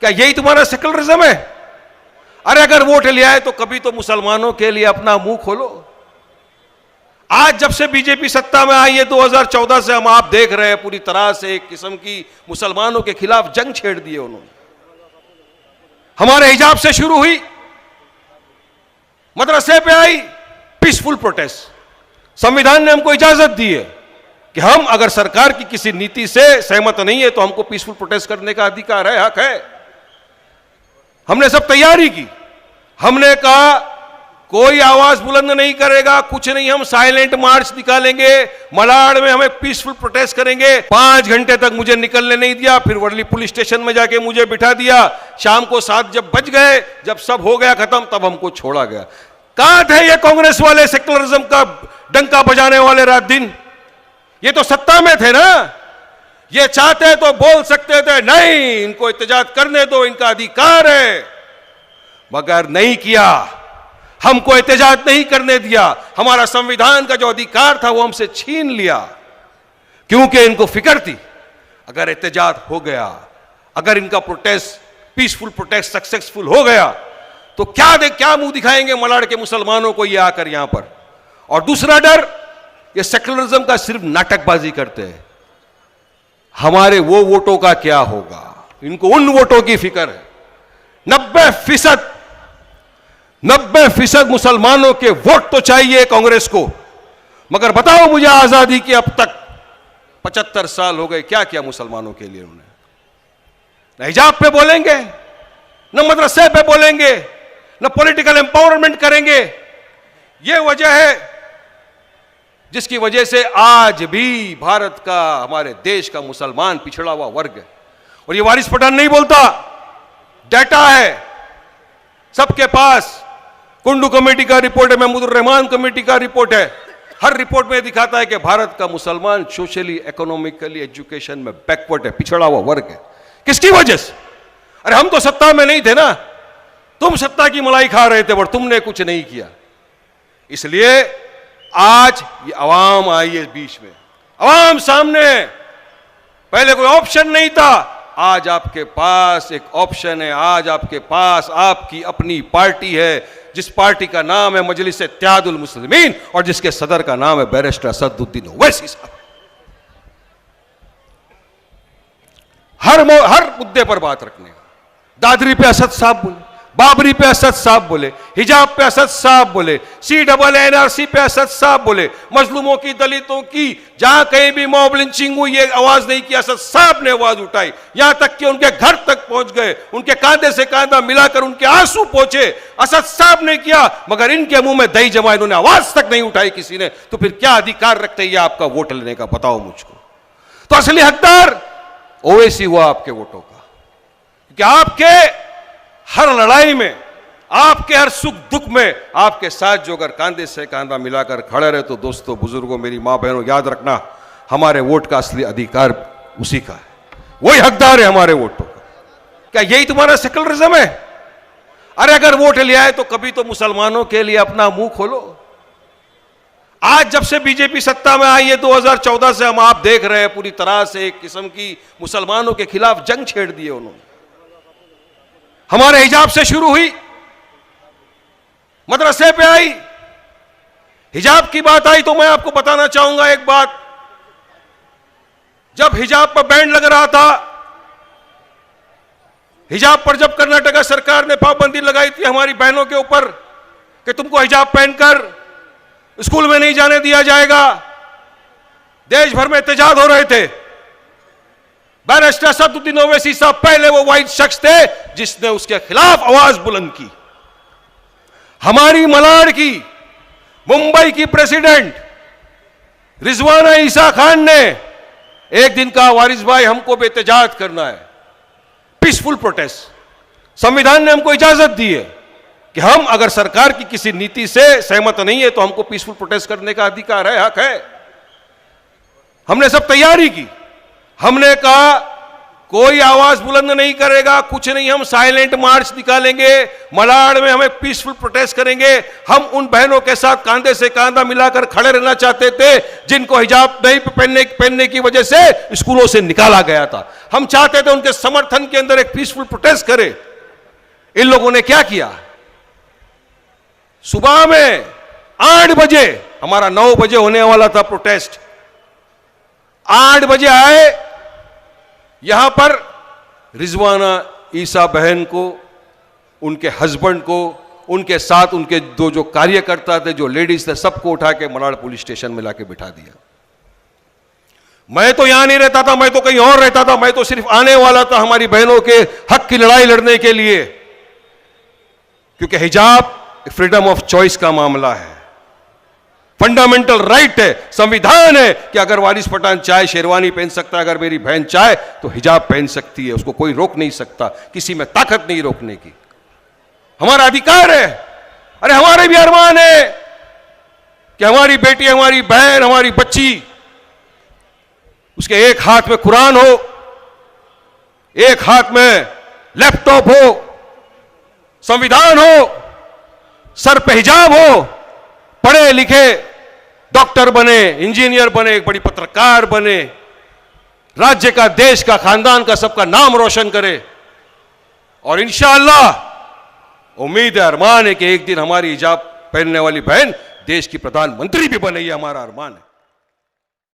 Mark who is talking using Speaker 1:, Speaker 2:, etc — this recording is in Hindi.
Speaker 1: क्या यही तुम्हारा सेकुलरिज्म है? अरे अगर वोट लिया है तो कभी तो मुसलमानों के लिए अपना मुंह खोलो। आज जब से बीजेपी सत्ता में आई है 2014 से हम आप देख रहे हैं पूरी तरह से एक किस्म की मुसलमानों के खिलाफ जंग छेड़ दी है उन्होंने। हमारे हिजाब से शुरू हुई, मदरसे पे आई पीसफुल प्रोटेस्ट। संविधान ने हमको इजाजत दी है कि हम अगर सरकार की किसी नीति से सहमत नहीं है तो हमको पीसफुल प्रोटेस्ट करने का अधिकार है, हक है। हमने सब तैयारी की, हमने कहा कोई आवाज बुलंद नहीं करेगा, कुछ नहीं, हम साइलेंट मार्च निकालेंगे, मलाड में हमें पीसफुल प्रोटेस्ट करेंगे। 5 घंटे तक मुझे निकलने नहीं दिया, फिर वर्ली पुलिस स्टेशन में जाके मुझे बिठा दिया। शाम को 7 जब बज गए, जब सब हो गया खत्म, तब हमको छोड़ा गया। कहां थे ये कांग्रेस वाले सेकुलरिज्म का डंका बजाने वाले रात दिन? ये तो सत्ता में थे ना, ये चाहते तो बोल सकते थे नहीं इनको एहतजाज करने दो, इनका अधिकार है, मगर नहीं किया, हमको एहतजाज नहीं करने दिया। हमारा संविधान का जो अधिकार था वो हमसे छीन लिया, क्योंकि इनको फिक्र थी अगर एहतजाज हो गया, अगर इनका प्रोटेस्ट पीसफुल प्रोटेस्ट सक्सेसफुल हो गया तो क्या मुंह दिखाएंगे मलाड के मुसलमानों को ये आकर यहां पर। और दूसरा डर, ये सेकुलरिज्म का सिर्फ नाटकबाजी करते हैं, हमारे वो वोटों का क्या होगा, इनको उन वोटों की फिक्र है। 90% मुसलमानों के वोट तो चाहिए कांग्रेस को, मगर बताओ मुझे आजादी के अब तक 75 साल हो गए, क्या किया मुसलमानों के लिए उन्होंने? न हिजाब पे बोलेंगे, न मदरसे पे बोलेंगे, न पॉलिटिकल एम्पावरमेंट करेंगे। यह वजह है जिसकी वजह से आज भी भारत का, हमारे देश का मुसलमान पिछड़ा हुआ वर्ग है। और ये वारिस पठान नहीं बोलता, डाटा है सबके पास। कुंडू कमेटी का रिपोर्ट है, महमूदुर रहमान कमेटी का रिपोर्ट है। हर रिपोर्ट में दिखाता है कि भारत का मुसलमान सोशली, इकोनॉमिकली, एजुकेशन में बैकवर्ड है, पिछड़ा हुआ वर्ग है। किसकी वजह से? अरे हम तो सत्ता में नहीं थे ना, तुम सत्ता की मलाई खा रहे थे पर तुमने कुछ नहीं किया। इसलिए आज ये अवाम आई है बीच में, अवाम सामने। पहले कोई ऑप्शन नहीं था, आज आपके पास एक ऑप्शन है। आज आपके पास आपकी अपनी पार्टी है, जिस पार्टी का नाम है मजलिस इत्तेहादुल मुस्लिमीन और जिसके सदर का नाम है बैरिस्टर असदुद्दीन ओवैसी साहब। हर मुद्दे पर बात रखने का। दादरी पे असद साहब बोले, बाबरी पे असद साहब बोले, हिजाब पे असद साहब बोले, CAA पे असद साहब बोले, मजलूमों की, दलितों की, जहां कहीं भी मॉब लिंचिंग हुई, ये आवाज नहीं की, असद साहब ने आवाज उठाई। यहां तक कि उनके घर तक पहुंच गए, उनके कांधे से कांधा मिलाकर उनके आंसू पहुंचे, असद साहब ने किया। मगर इनके मुंह में दही जमा, इन्होंने आवाज तक नहीं उठाई किसी ने। तो फिर क्या अधिकार रखते हैं आपका वोट लेने का, बताओ मुझको। तो असली हकदार ओवैसी हुआ आपके वोटों का, क्योंकि आपके हर लड़ाई में, आपके हर सुख दुख में आपके साथ जो अगर कांधे से कांधा मिलाकर खड़े रहे, तो दोस्तों, बुजुर्गों, मेरी मां बहनों, याद रखना हमारे वोट का असली अधिकार उसी का है, वही हकदार है हमारे वोटों का। क्या यही तुम्हारा सेकुलरिज्म है? अरे अगर वोट लिया है तो कभी तो मुसलमानों के लिए अपना मुंह खोलो। आज जब से बीजेपी सत्ता में आई है 2014 से हम आप देख रहे हैं पूरी तरह से एक किस्म की मुसलमानों के खिलाफ जंग छेड़ दी है उन्होंने। हमारे हिजाब से शुरू हुई, मदरसे पे आई, हिजाब की बात आई तो मैं आपको बताना चाहूंगा एक बात। जब हिजाब पर बैन लग रहा था, हिजाब पर जब कर्नाटक सरकार ने पाबंदी लगाई थी हमारी बहनों के ऊपर कि तुमको हिजाब पहनकर स्कूल में नहीं जाने दिया जाएगा, देश भर में एहतजाज हो रहे थे। बैरिस्टर असदुद्दीन ओवैसी साहब पहले वो वाइट शख्स थे जिसने उसके खिलाफ आवाज बुलंद की। हमारी मलाड की, मुंबई की प्रेसिडेंट रिजवाना ईसा खान ने एक दिन कहा, वारिस भाई हमको भी एहतजाज करना है, पीसफुल प्रोटेस्ट। संविधान ने हमको इजाजत दी है कि हम अगर सरकार की किसी नीति से सहमत नहीं है तो हमको पीसफुल प्रोटेस्ट करने का अधिकार है, हक है। हमने सब तैयारी की, हमने कहा कोई आवाज बुलंद नहीं करेगा, कुछ नहीं, हम साइलेंट मार्च निकालेंगे, मलाड में हमें पीसफुल प्रोटेस्ट करेंगे। हम उन बहनों के साथ कांधे से कांधा मिलाकर खड़े रहना चाहते थे जिनको हिजाब नहीं पहनने की वजह से स्कूलों से निकाला गया था। हम चाहते थे उनके समर्थन के अंदर एक पीसफुल प्रोटेस्ट करे। इन लोगों ने क्या किया? सुबह में 8 बजे, हमारा 9 बजे होने वाला था प्रोटेस्ट, 8 बजे आए, यहां पर रिजवाना ईसा बहन को, उनके हस्बैंड को, उनके साथ उनके जो कार्यकर्ता थे, जो लेडीज थे, सबको उठा के मलाड पुलिस स्टेशन में लाके बिठा दिया। मैं तो यहां नहीं रहता था, मैं तो कहीं और रहता था, मैं तो सिर्फ आने वाला था हमारी बहनों के हक की लड़ाई लड़ने के लिए, क्योंकि हिजाब फ्रीडम ऑफ चॉइस का मामला है, फंडामेंटल राइट है, संविधान है कि अगर वारिस पठान चाहे शेरवानी पहन सकता है, अगर मेरी बहन चाहे तो हिजाब पहन सकती है, उसको कोई रोक नहीं सकता, किसी में ताकत नहीं रोकने की, हमारा अधिकार है। अरे हमारे भी अरमान है कि हमारी बेटी, हमारी बहन, हमारी बच्ची, उसके एक हाथ में कुरान हो, एक हाथ में लैपटॉप हो, संविधान हो, सर पे हिजाब हो, पढ़े लिखे डॉक्टर बने, इंजीनियर बने, एक बड़ी पत्रकार बने, राज्य का, देश का, खानदान का, सबका नाम रोशन करे। और इंशाअल्लाह उम्मीद है, अरमान है कि एक दिन हमारी हिजाब पहनने वाली बहन देश की प्रधानमंत्री भी बने, ये हमारा अरमान है।